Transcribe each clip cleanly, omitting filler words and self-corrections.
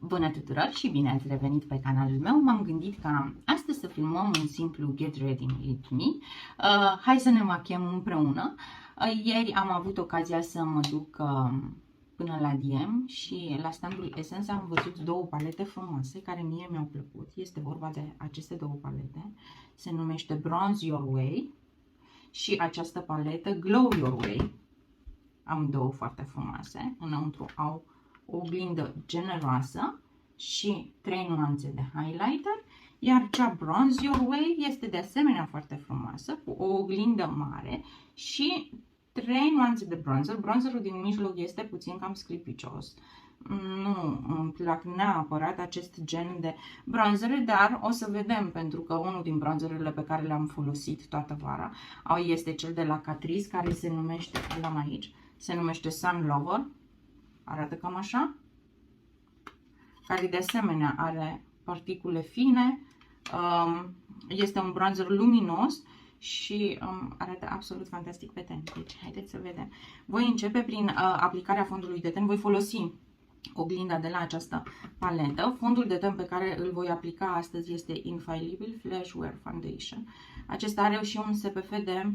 Bună tuturor și bine ați revenit pe canalul meu. M-am gândit ca astăzi să filmăm un simplu Get Ready With Me. Hai să ne machiem împreună. Ieri am avut ocazia să mă duc până la DM și la standul Essence am văzut două palete frumoase care mie mi-au plăcut. Este vorba de aceste două palete. Se numește Bronze Your Way și această paletă Glow Your Way. Am două foarte frumoase. Înăuntru au o oglindă generoasă și 3 nuanțe de highlighter, iar cea Bronze Your Way este de asemenea foarte frumoasă, cu o oglindă mare și 3 nuanțe de bronzer. Bronzerul din mijloc este puțin cam sclipicios. Nu îmi plac neapărat acest gen de bronzere, dar o să vedem, pentru că unul din bronzerele pe care le-am folosit toată vara este cel de la Catrice, care se numește, l-am aici, se numește Sun Lover. Arată cam așa, care de asemenea are particule fine, este un bronzer luminos și arată absolut fantastic pe ten. Deci, haideți să vedem. Voi începe prin aplicarea fondului de ten. Voi folosi oglinda de la această paletă. Fondul de ten pe care îl voi aplica astăzi este Infallible Flash Wear Foundation. Acesta are și un SPF de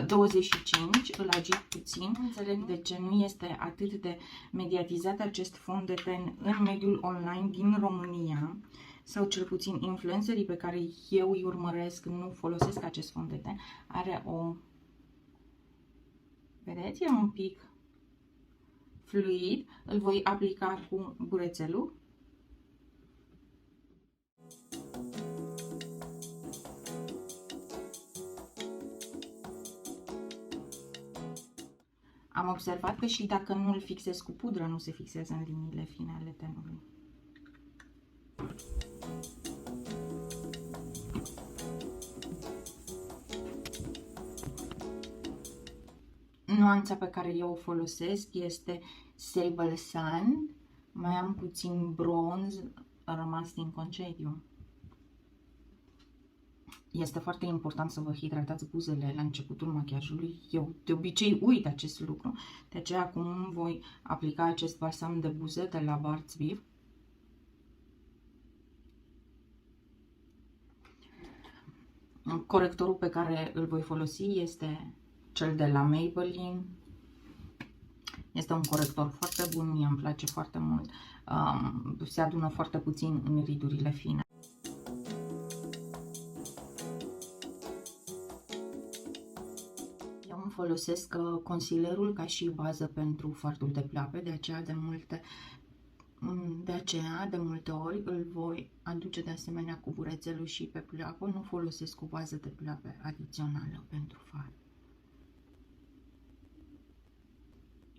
25, îl agit puțin. Înțeleg de ce nu este atât de mediatizat acest fond de ten în mediul online din România, sau cel puțin influencerii pe care eu îi urmăresc nu folosesc acest fond de ten. Are o, vedeți, e un pic fluid. Îl voi aplica cu burețelul. Am observat că și dacă nu îl fixez cu pudră, nu se fixează în liniile fine ale tenului. Nuanța pe care eu o folosesc este Sable Sand. Mai am puțin bronz rămas din concediu. Este foarte important să vă hidratați buzele la începutul machiajului. Eu de obicei uit acest lucru, de aceea acum voi aplica acest balsam de buze de la Burt's Bees. Corectorul pe care îl voi folosi este cel de la Maybelline. Este un corector foarte bun, mie îmi place foarte mult. Se adună foarte puțin în ridurile fine. Folosesc concealerul ca și bază pentru fardul de pleoape, de aceea de multe ori îl voi aduce de asemenea cu burețelul și pe pleoapă. Nu folosesc o bază de pleoape adițională pentru fard.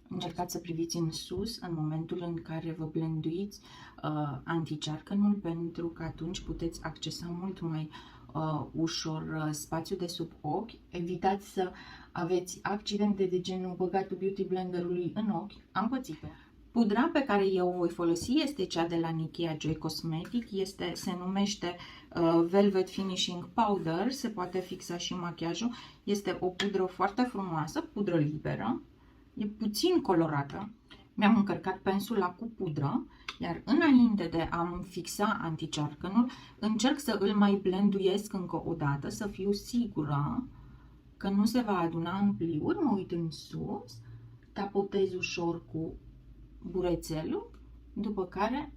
Încercați să priviți în sus în momentul în care vă blenduiți anticearcănul, pentru că atunci puteți accesa mult mai ușor spațiul de sub ochi. Evitați să aveți accidente de genul băgatul beauty blenderului în ochi. Am pățit-o. Pudra pe care eu o voi folosi este cea de la Nikea Joy Cosmetic. Se numește Velvet Finishing Powder. Se poate fixa și machiajul. Este o pudră foarte frumoasă, pudră liberă. E puțin colorată. Mi-am încărcat pensula cu pudră, iar înainte de a-mi fixa anticearcănul, încerc să îl mai blenduiesc încă o dată, să fiu sigură că nu se va aduna în pliuri. Mă uit în sus, tapotez ușor cu burețelul, după care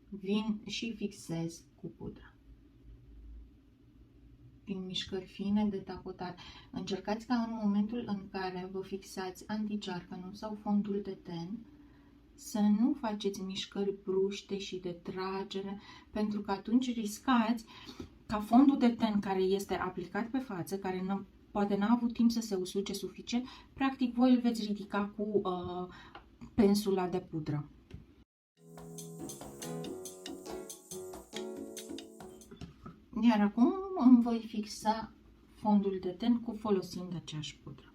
vin și fixez cu pudra. Prin mișcări fine de tapotare. Încercați ca în momentul în care vă fixați anticearcănul sau fondul de ten să nu faceți mișcări bruște și de tragere, pentru că atunci riscați ca fondul de ten care este aplicat pe față, care poate n-a avut timp să se usuce suficient, practic voi îl veți ridica cu pensula de pudră. Iar acum îmi voi fixa fondul de ten folosind aceeași pudră.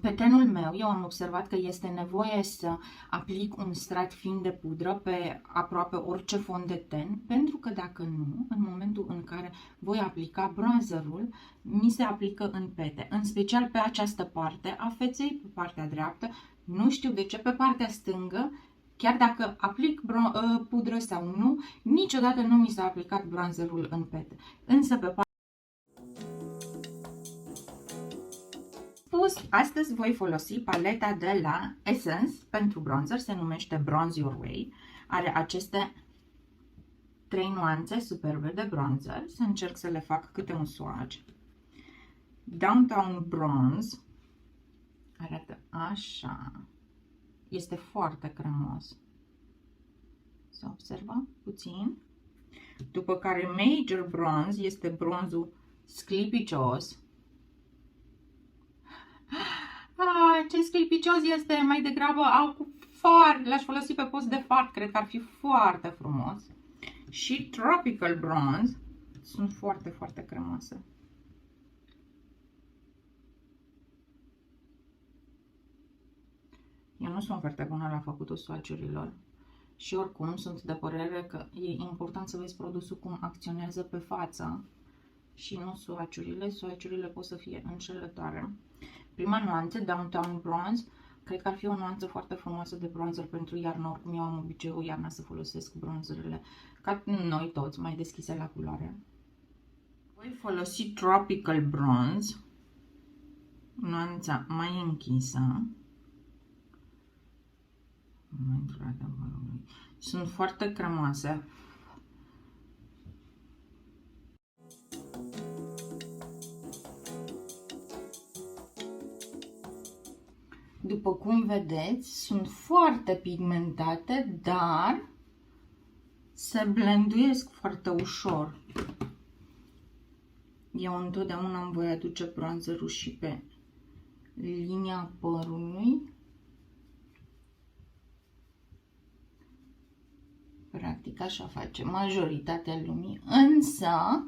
Pe tenul meu, eu am observat că este nevoie să aplic un strat fin de pudră pe aproape orice fond de ten, pentru că dacă nu, în momentul în care voi aplica bronzerul, mi se aplică în pete, în special pe această parte a feței, pe partea dreaptă, nu știu de ce, pe partea stângă, chiar dacă aplic pudră sau nu, niciodată nu mi s-a aplicat bronzerul în pete, însă pe astăzi voi folosi paleta de la Essence pentru bronzer, se numește Bronze Your Way. Are aceste 3 nuanțe superbe de bronzer. Să încerc să le fac câte un swatch. Downtown Bronze arată așa. Este foarte cremos. Să observăm puțin. După care Major Bronze este bronzul sclipicios. Ce sclipicios este, mai degrabă au cu fard, l-aș folosi pe post de fard, cred că ar fi foarte frumos. Și Tropical Bronze sunt foarte, foarte cremoase. Eu nu sunt foarte bună la făcutul swatch-urilor și oricum sunt de părere că e important să vezi produsul cum acționează pe față și nu swatch-urile. Swatch-urile pot să fie înșelătoare. Prima nuanță, Downtown Bronze, cred că ar fi o nuanță foarte frumoasă de bronzer pentru iarnă. Oricum eu am obiceiul iarna să folosesc bronzerele ca noi toți, mai deschise la culoare. Voi folosi Tropical Bronze, nuanța mai închisă. Sunt foarte cremoase. După cum vedeți, sunt foarte pigmentate, dar se blenduiesc foarte ușor. Eu întotdeauna îmi voi aduce bronzerul și pe linia părului. Practic așa face majoritatea lumii, însă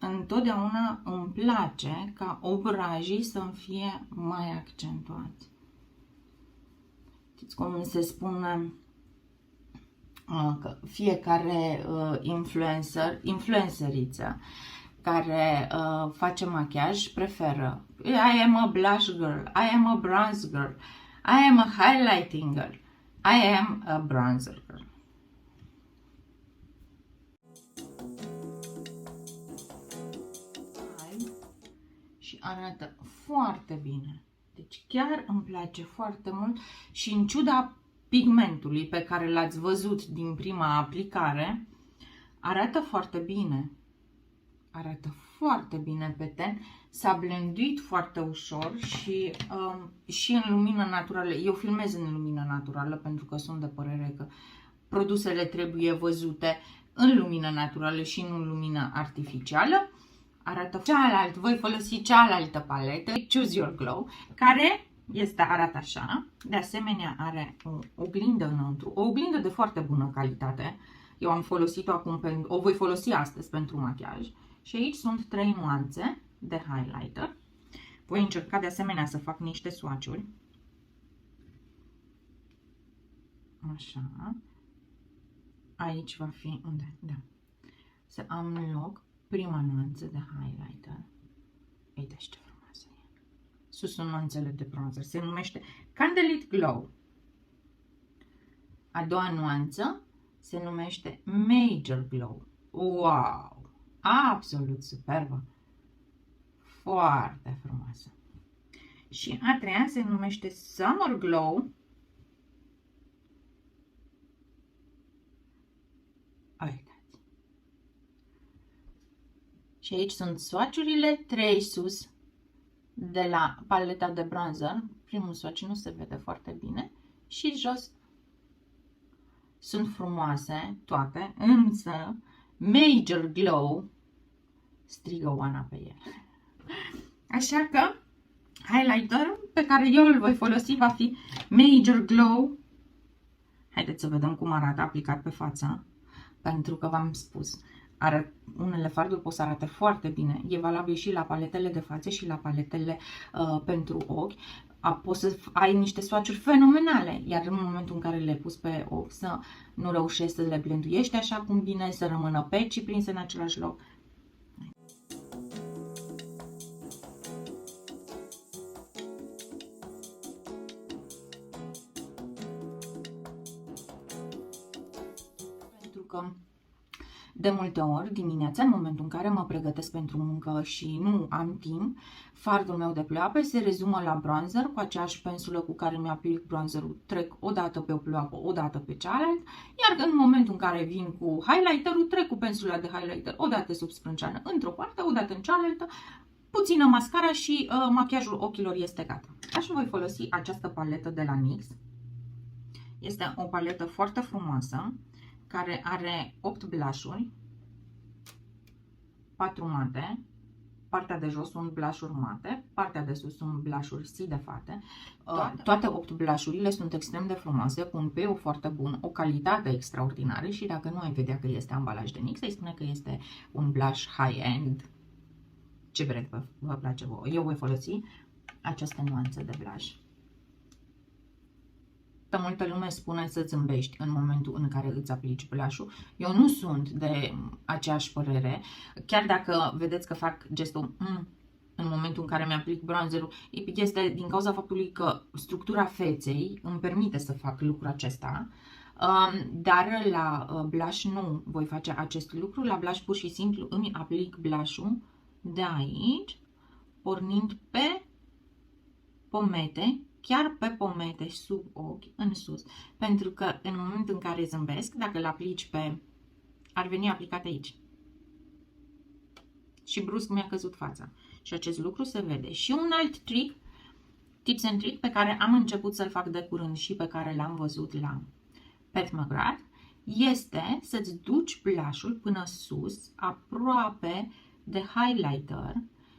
întotdeauna îmi place ca obrajii să fie mai accentuați. Știți cum se spune că fiecare influenceriță care face machiaj preferă I am a blush girl, I am a bronze girl, I am a highlighting girl, I am a bronzer girl. Și arată foarte bine. Deci chiar îmi place foarte mult și în ciuda pigmentului pe care l-ați văzut din prima aplicare, arată foarte bine. Arată foarte bine pe ten. S-a blenduit foarte ușor și în lumină naturală. Eu filmez în lumină naturală pentru că sunt de părere că produsele trebuie văzute în lumină naturală și nu în lumină artificială. Arată cealaltă, voi folosi cealaltă paletă, Choose Your Glow, care arată așa. De asemenea are o oglindă înăuntru, o oglindă de foarte bună calitate. Eu am folosit-o acum, o voi folosi astăzi pentru machiaj. Și aici sunt 3 nuanțe de highlighter. Voi încerca de asemenea să fac niște swatch-uri. Așa. Aici va fi unde? Da. Să am în loc prima nuanță de highlighter. Uitați ce frumoasă e. Sus sunt nuanțele de bronzer. Se numește Candlelit Glow. A doua nuanță se numește Major Glow. Wow! Absolut superbă. Foarte frumoasă. Și a treia se numește Summer Glow. Uitați. Și aici sunt swatch-urile 3 sus de la paleta de bronzer. Primul swatch nu se vede foarte bine. Și jos sunt frumoase toate, însă Major Glow strigă Oana pe el. Așa că highlighterul pe care eu îl voi folosi va fi Major Glow. Haideți să vedem cum arată aplicat pe față, pentru că v-am spus, Unele farduri pot să arate foarte bine. E valabil și la paletele de față și la paletele pentru ochi. Poți să ai niște swatch-uri fenomenale, iar în momentul în care le pus pe ochi să nu reușești să le blenduiești așa cum bine, să rămână peci prinse în același loc. Pentru că de multe ori, dimineața, în momentul în care mă pregătesc pentru muncă și nu am timp, fardul meu de pleoapă se rezumă la bronzer, cu aceeași pensulă cu care mi-aplic bronzerul, trec o dată pe o pleoapă, o dată pe cealaltă, iar în momentul în care vin cu highlighterul, trec cu pensula de highlighter o dată sub sprânceană într-o parte, o dată în cealaltă, puțină mascara și machiajul ochilor este gata. Așa voi folosi această paletă de la NYX. Este o paletă foarte frumoasă, care are 8 blush-uri, 4 mate, partea de jos sunt blush-uri mate, partea de sus sunt blush-uri sidefate. Toate 8 blush-urile sunt extrem de frumoase, cu un peiu foarte bun, o calitate extraordinară și dacă nu ai vedea că este ambalaj de NYX, îi spune că este un blush high-end. Ce vreți vă place vouă. Eu voi folosi această nuanță de blush. Multă lume spune să zâmbești în momentul în care îți aplici blush-ul. Eu nu sunt de aceeași părere, chiar dacă vedeți că fac gestul în momentul în care mi-aplic bronzerul, este din cauza faptului că structura feței îmi permite să fac lucrul acesta, dar la blush nu voi face acest lucru. La blush pur și simplu îmi aplic blush-ul de aici, pornind pe pomete, chiar pe pomete, sub ochi, în sus. Pentru că în momentul în care zâmbesc, dacă îl aplici pe... ar veni aplicat aici. Și brusc mi-a căzut fața. Și acest lucru se vede. Și un alt trick, tips and trick, pe care am început să-l fac de curând și pe care l-am văzut la Pat McGrath, este să-ți duci blush-ul până sus, aproape de highlighter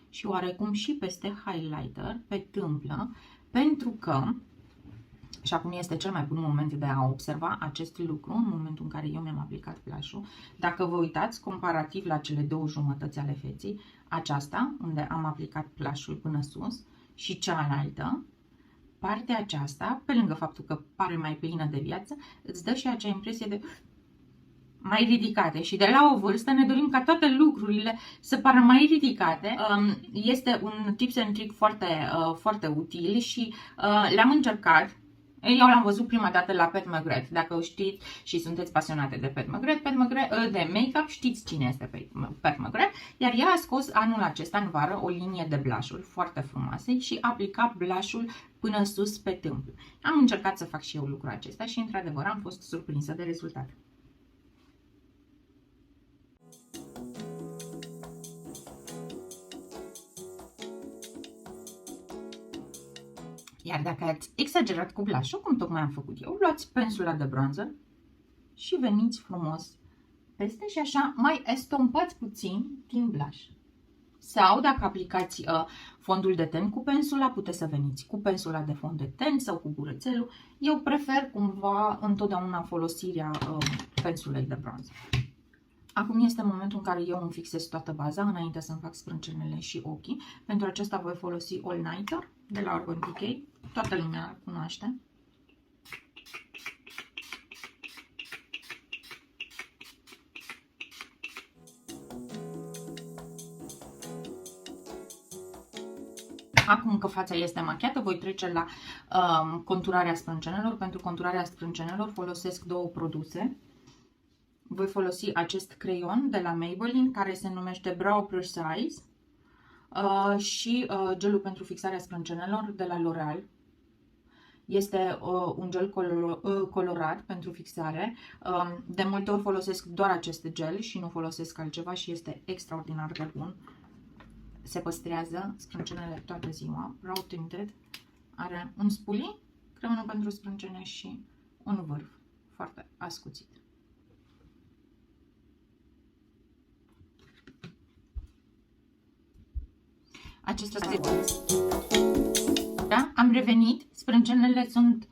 și oarecum și peste highlighter, pe tâmplă, pentru că, și acum este cel mai bun moment de a observa acest lucru, în momentul în care eu mi-am aplicat blush-ul. Dacă vă uitați comparativ la cele două jumătăți ale feței, aceasta, unde am aplicat blush-ul până sus, și cealaltă, partea aceasta, pe lângă faptul că pare mai plină de viață, îți dă și acea impresie de mai ridicate și de la o vârstă ne dorim ca toate lucrurile să pară mai ridicate. Este un tips and trick foarte util și l-am încercat. Eu l-am văzut prima dată la Pat McGrath. Dacă știți și sunteți pasionate de Pat McGrath, de make-up, știți cine este Pat McGrath, iar ea a scos anul acesta în vară o linie de blush-uri foarte frumoase și a aplicat blush-ul până sus pe tâmplu. Am încercat să fac și eu lucrul acesta și într-adevăr am fost surprinsă de rezultat. Iar dacă ați exagerat cu blush-ul, cum tocmai am făcut eu, luați pensula de bronzer și veniți frumos peste și așa mai estompați puțin din blush. Sau dacă aplicați fondul de ten cu pensula, puteți să veniți cu pensula de fond de ten sau cu burețelul. Eu prefer cumva întotdeauna folosirea pensulei de bronzer. Acum este momentul în care eu îmi fixez toată baza înainte să-mi fac sprâncenele și ochii. Pentru aceasta voi folosi All Nighter de la Urban Decay. Toată lumea îl cunoaște. Acum că fața este machiată, voi trece la conturarea sprâncenelor. Pentru conturarea sprâncenelor folosesc două produse. Voi folosi acest creion de la Maybelline, care se numește Brow Precise, și gelul pentru fixarea sprâncenelor de la L'Oreal. Este un gel colorat pentru fixare. De multe ori folosesc doar acest gel și nu folosesc altceva și este extraordinar de bun. Se păstrează sprâncenele toată ziua. Brow Tinted. Are un spuli, creionul pentru sprâncene și un vârf foarte ascuțit. Acestea da? Am revenit, sprâncenele sunt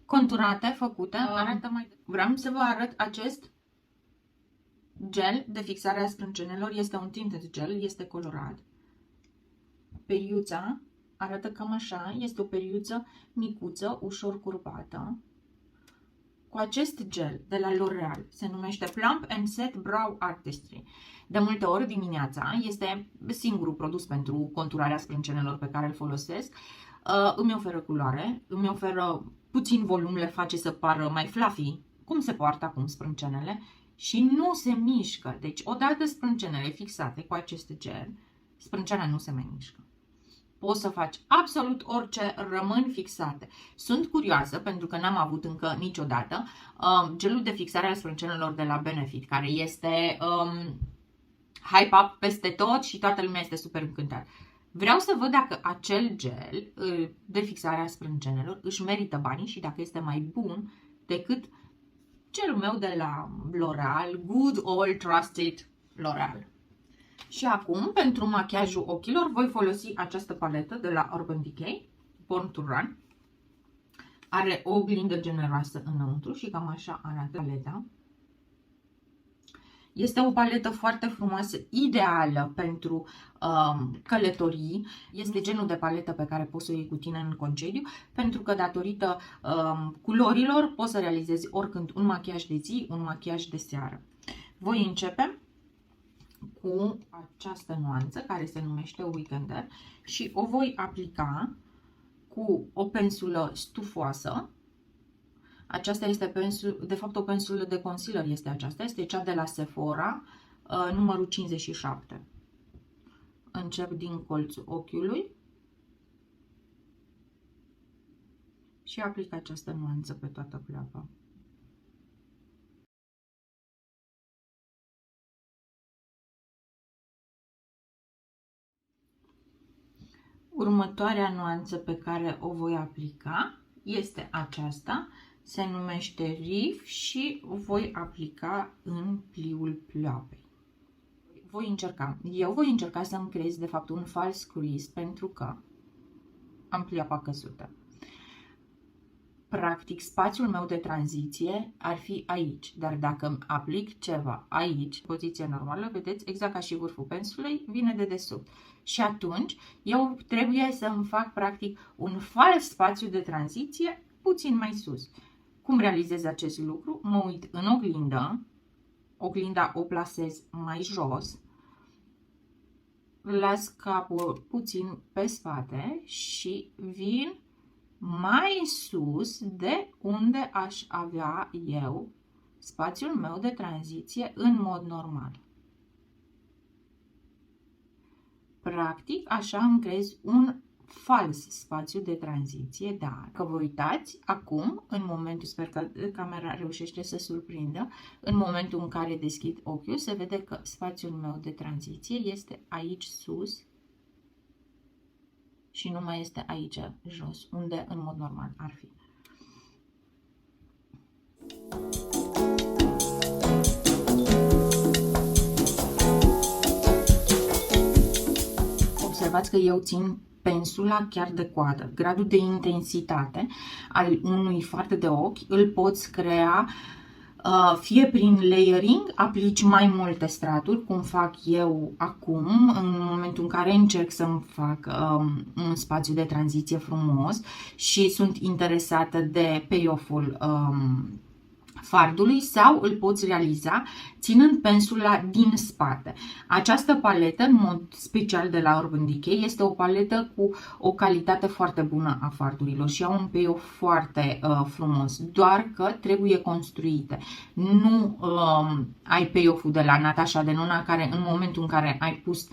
conturate, făcute, arată mai... Vreau să vă arăt acest gel de fixare a sprâncenelor, este un tinted gel, este colorat. Periuța arată cam așa, este o periuță micuță, ușor curbată. Cu acest gel de la L'Oreal, se numește Plump and Set Brow Artistry. De multe ori dimineața, este singurul produs pentru conturarea sprâncenelor pe care îl folosesc. Îmi oferă culoare, îmi oferă puțin volum, le face să pară mai fluffy, cum se poartă acum sprâncenele, și nu se mișcă. Deci, odată sprâncenele fixate cu acest gel, sprâncenea nu se mai mișcă. Poți să faci absolut orice, rămân fixate. Sunt curioasă, pentru că n-am avut încă niciodată gelul de fixare al sprâncenelor de la Benefit, care este hype-up peste tot și toată lumea este super încântată. Vreau să văd dacă acel gel de fixare a sprâncenelor își merită banii și dacă este mai bun decât gelul meu de la L'Oreal, Good Old Trusted L'Oreal. Și acum, pentru machiajul ochilor, voi folosi această paletă de la Urban Decay, Born to Run. Are o oglindă generoasă înăuntru și cam așa arată paleta. Este o paletă foarte frumoasă, ideală pentru călătorii. Este genul de paletă pe care poți să o iei cu tine în concediu, pentru că datorită culorilor poți să realizezi oricând un machiaj de zi, un machiaj de seară. Voi începe cu această nuanță care se numește Weekender și o voi aplica cu o pensulă stufoasă. Aceasta este de fapt o pensulă de concealer, este aceasta, este cea de la Sephora, numărul 57. Încep din colțul ochiului și aplic această nuanță pe toată pleoapa. Următoarea nuanță pe care o voi aplica este aceasta, se numește Reef și o voi aplica în pliul pleoapei. Eu voi încerca să-mi creez de fapt un false crease pentru că am pleoapa căzută. Practic, spațiul meu de tranziție ar fi aici, dar dacă îmi aplic ceva aici, poziție normală, vedeți, exact ca și vârful pensulei, vine de desubt. Și atunci, eu trebuie să îmi fac practic un fals spațiu de tranziție puțin mai sus. Cum realizez acest lucru? Mă uit în oglindă, oglinda o plasez mai jos, las capul puțin pe spate și vin mai sus de unde aș avea eu spațiul meu de tranziție în mod normal. Practic, așa îmi creez un fals spațiu de tranziție, dar că vă uitați acum, în momentul, sper că camera reușește să surprindă, în momentul în care deschid ochiul, se vede că spațiul meu de tranziție este aici sus și nu mai este aici jos, unde în mod normal ar fi. Observați că eu țin pensula chiar de coadă. Gradul de intensitate al unui fard de ochi îl poți crea fie prin layering, aplici mai multe straturi, cum fac eu acum, în momentul în care încerc să-mi fac un spațiu de tranziție frumos și sunt interesată de payoff-ul fardului, sau îl poți realiza ținând pensula din spate. Această paletă, în mod special de la Urban Decay, este o paletă cu o calitate foarte bună a fardurilor și au un payoff foarte frumos, doar că trebuie construite. Nu ai payoff-ul de la Natasha Denona, care în momentul în care ai pus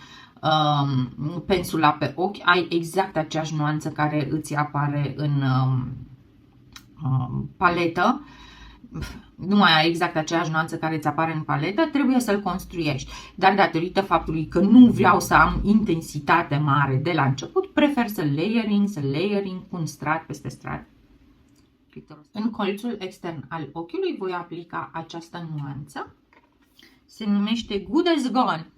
pensula pe ochi, ai exact aceeași nuanță care îți apare în paletă. Nu mai ai exact aceeași nuanță care îți apare în paletă, trebuie să-l construiești. Dar datorită faptului că nu vreau să am intensitate mare de la început, prefer să layering cu un strat peste strat. În colțul extern al ochiului voi aplica această nuanță. Se numește Good as Gone.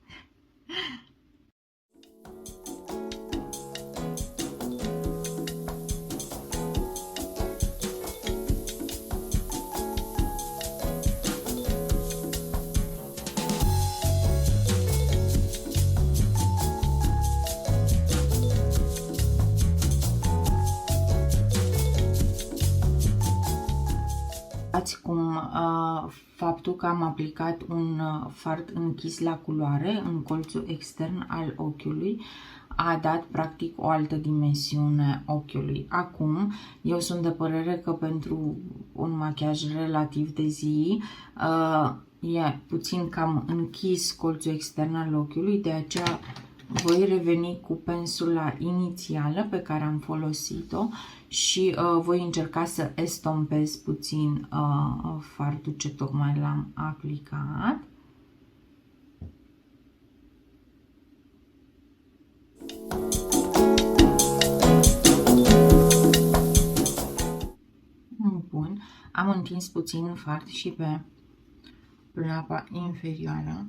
observați cum faptul că am aplicat un fard închis la culoare în colțul extern al ochiului a dat practic o altă dimensiune ochiului. Acum, eu sunt de părere că pentru un machiaj relativ de zi e puțin cam închis colțul extern al ochiului, de aceea voi reveni cu pensula inițială pe care am folosit-o și voi încerca să estompez puțin fardul ce tocmai l-am aplicat. Bun, am întins puțin fard și pe plapa inferioară.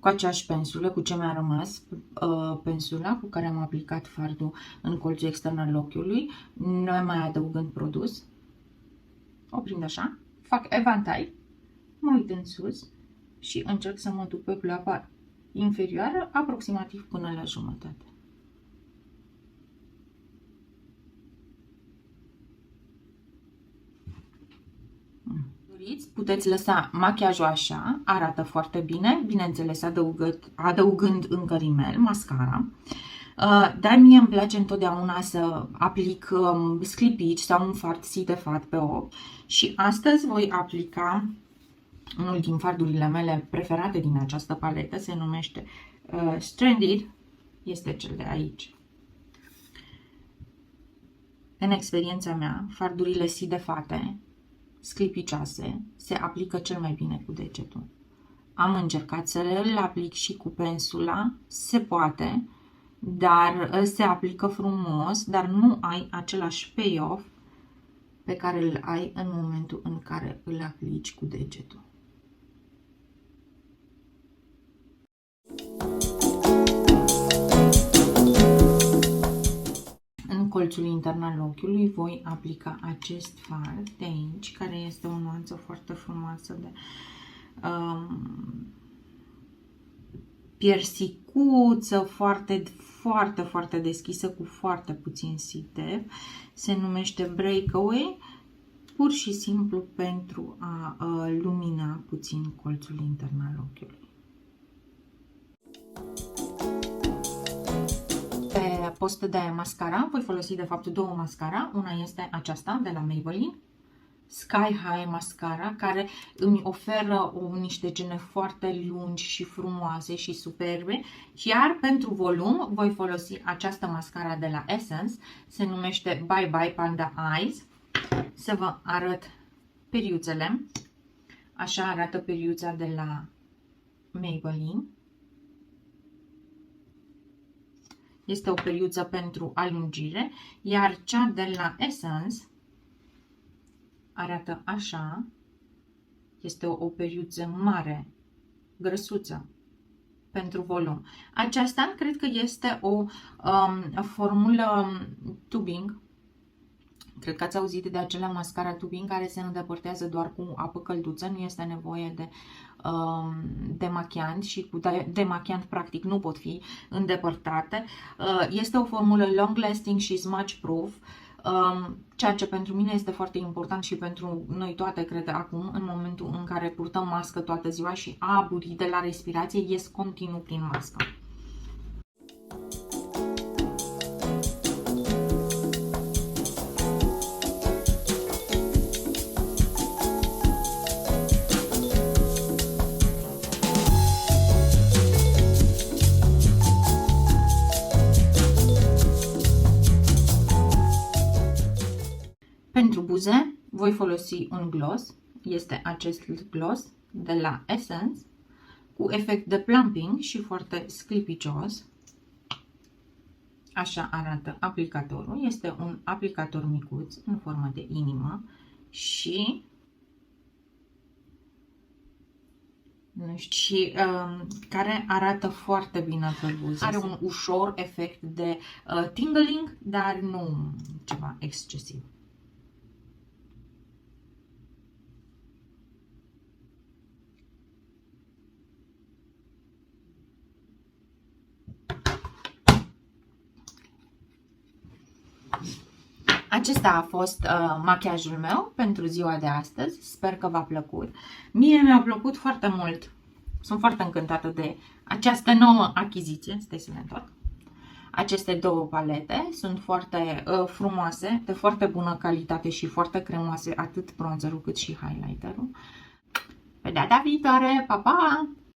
Cu aceeași pensulă, cu ce mi-a rămas, pensula cu care am aplicat fardul în colțul extern al ochiului, noi mai adăugând produs, oprind așa, fac evantai, mă uit în sus și încerc să mă duc pe plapa inferioară aproximativ până la jumătate. Puteți lăsa machiajul așa, arată foarte bine, bineînțeles adăugând încă rimel, mascara, dar mie îmi place întotdeauna să aplic sclipici sau un fard sidefat pe ochi și astăzi voi aplica unul din fardurile mele preferate din această paletă, se numește Stranded, este cel de aici. În experiența mea, fardurile sidefate sclipicioase se aplică cel mai bine cu degetul. Am încercat să le aplic și cu pensula, se poate, dar se aplică frumos, dar nu ai același payoff pe care îl ai în momentul în care îl aplici cu degetul. În colțul intern al ochiului voi aplica acest fard de aici, care este o nuanță foarte frumoasă de piersicuță, foarte deschisă, cu foarte puțin sidef. Se numește Breakaway, pur și simplu pentru a lumina puțin colțul intern al ochiului. Pe post de mascara voi folosi de fapt două mascara. Una este aceasta de la Maybelline, Sky High Mascara, care îmi oferă niște gene foarte lungi și frumoase și superbe. Iar pentru volum voi folosi această mascara de la Essence, se numește Bye Bye Panda Eyes. Să vă arăt periuțele. Așa arată periuța de la Maybelline. Este o periuță pentru alungire, iar cea de la Essence arată așa. Este o periuță mare, grăsuță, pentru volum. Aceasta cred că este o formulă tubing. Cred că ați auzit de acela mascara tubing care se îndepărtează doar cu apă călduță, nu este nevoie de demachiant și cu demachiant practic nu pot fi îndepărtate. Este o formulă long lasting și smudge proof, ceea ce pentru mine este foarte important și pentru noi toate, cred, acum, în momentul în care purtăm mască toată ziua și aburii de la respirație ies continuu prin mască. Pentru buze voi folosi un gloss, este acest gloss de la Essence, cu efect de plumping și foarte sclipicios. Așa arată aplicatorul, este un aplicator micuț în formă de inimă și care arată foarte bine pe buze. Are un ușor efect de tingling, dar nu ceva excesiv. Acesta a fost machiajul meu pentru ziua de astăzi. Sper că v-a plăcut. Mie mi-a plăcut foarte mult. Sunt foarte încântată de această nouă achiziție. Stai să le întorc. Aceste două palete sunt foarte frumoase, de foarte bună calitate și foarte cremoase, atât bronzerul cât și highlighterul. Pe data viitoare, pa, pa!